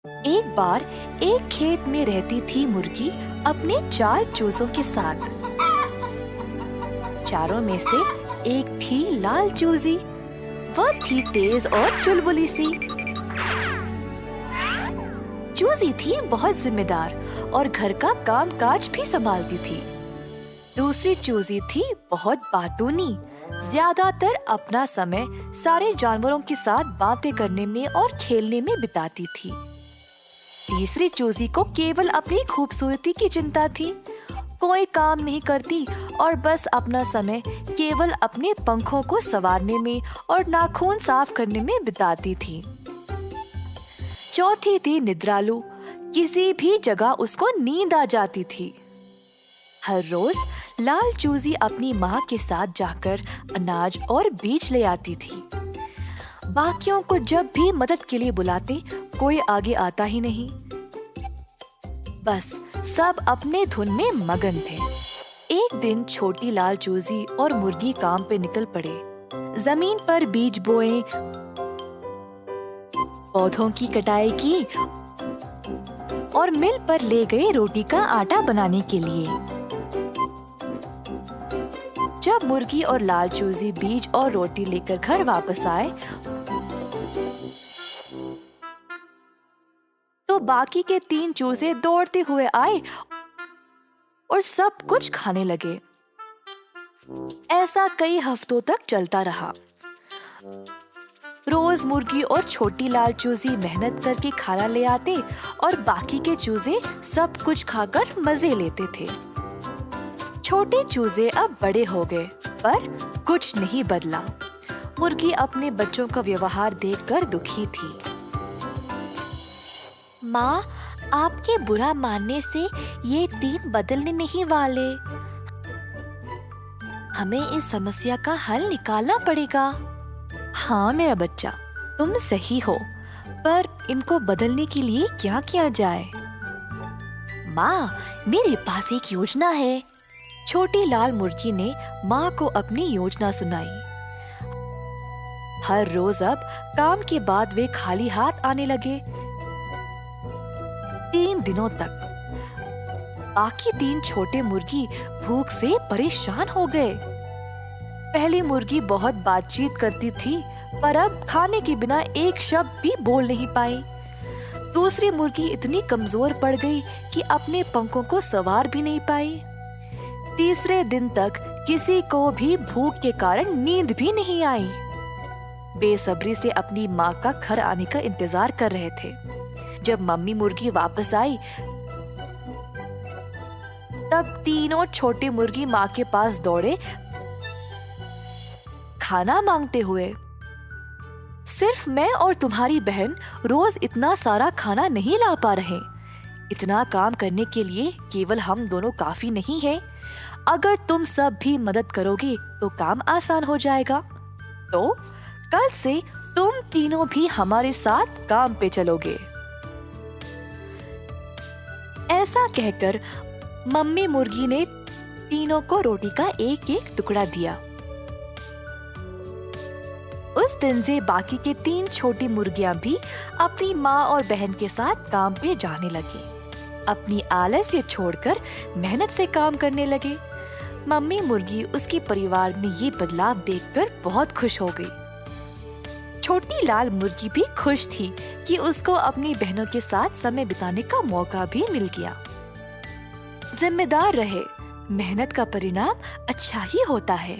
एक बार एक खेत में रहती थी मुर्गी अपने 4 चूजों के साथ। चारों में से एक थी लाल चूजी। वह थी तेज और चुलबुली सी। चूजी थी बहुत जिम्मेदार और घर का कामकाज भी संभालती थी। दूसरी चूजी थी बहुत बातूनी। ज्यादातर अपना समय सारे जानवरों के साथ बातें करने में और खेलने में बिताती थी। तीसरी चूजी को केवल अपनी खूबसूरती की चिंता थी। कोई काम नहीं करती और बस अपना समय केवल अपने पंखों को संवारने में और नाखून साफ करने में बिताती थी। चौथी थी निद्रालु। किसी भी जगह उसको नींद आ जाती थी। हर रोज लाल चूजी अपनी माँ के साथ जाकर अनाज और बीज ले आती थी। बाकियों को जब भी मदद के लिए बुलाते कोई आगे आता ही नहीं। बस सब अपने धुन में मगन थे। एक दिन छोटी लाल चूजी और मुर्गी काम पे निकल पड़े। जमीन पर बीज बोए, पौधों की कटाई की और मिल पर ले गए रोटी का आटा बनाने के लिए। जब मुर्गी और लाल चूजी बीज और रोटी लेकर घर वापस आए तो बाकी के 3 चूजे दौड़ते हुए आए और सब कुछ खाने लगे। ऐसा कई हफ्तों तक चलता रहा। रोज मुर्गी और छोटी लाल चूजी मेहनत करके खाना ले आते और बाकी के चूजे सब कुछ खाकर मजे लेते थे। छोटे चूजे अब बड़े हो गए पर कुछ नहीं बदला। मुर्गी अपने बच्चों का व्यवहार देखकर दुखी थी। माँ, आपके बुरा मानने से ये 3 बदलने नहीं वाले। हमें इस समस्या का हल निकालना पड़ेगा। हाँ मेरा बच्चा, तुम सही हो, पर इनको बदलने के लिए क्या किया जाए? माँ, मेरे पास एक योजना है। छोटी लाल मुर्गी ने माँ को अपनी योजना सुनाई। हर रोज अब काम के बाद वे खाली हाथ आने लगे। 3 दिनों तक बाकी 3 छोटे मुर्गी भूख से परेशान हो गए। पहली मुर्गी बहुत बातचीत करती थी पर अब खाने के बिना एक शब्द भी बोल नहीं पाई। दूसरी मुर्गी इतनी कमजोर पड़ गई कि अपने पंखों को संवार भी नहीं पाई। तीसरे दिन तक किसी को भी भूख के कारण नींद भी नहीं आई। बेसब्री से अपनी माँ का घर आने का इंतजार कर रहे थे। जब मम्मी मुर्गी वापस आई तब तीनों छोटे मुर्गी माँ के पास दौड़े खाना मांगते हुए। सिर्फ मैं और तुम्हारी बहन रोज इतना सारा खाना नहीं ला पा रहे। इतना काम करने के लिए केवल हम दोनों काफी नहीं है। अगर तुम सब भी मदद करोगे तो काम आसान हो जाएगा। तो कल से तुम तीनों भी हमारे साथ काम पे चलोगे। ऐसा कहकर मम्मी मुर्गी ने तीनों को रोटी का एक एक टुकड़ा दिया। उस दिन से बाकी के 3 छोटी मुर्गियां भी अपनी माँ और बहन के साथ काम पे जाने लगी। अपनी आलस्य छोड़कर मेहनत से काम करने लगे। मम्मी मुर्गी उसके परिवार में ये बदलाव देखकर बहुत खुश हो गई। छोटी लाल मुर्गी भी खुश थी कि उसको अपनी बहनों के साथ समय बिताने का मौका भी मिल गया। जिम्मेदार रहे, मेहनत का परिणाम अच्छा ही होता है।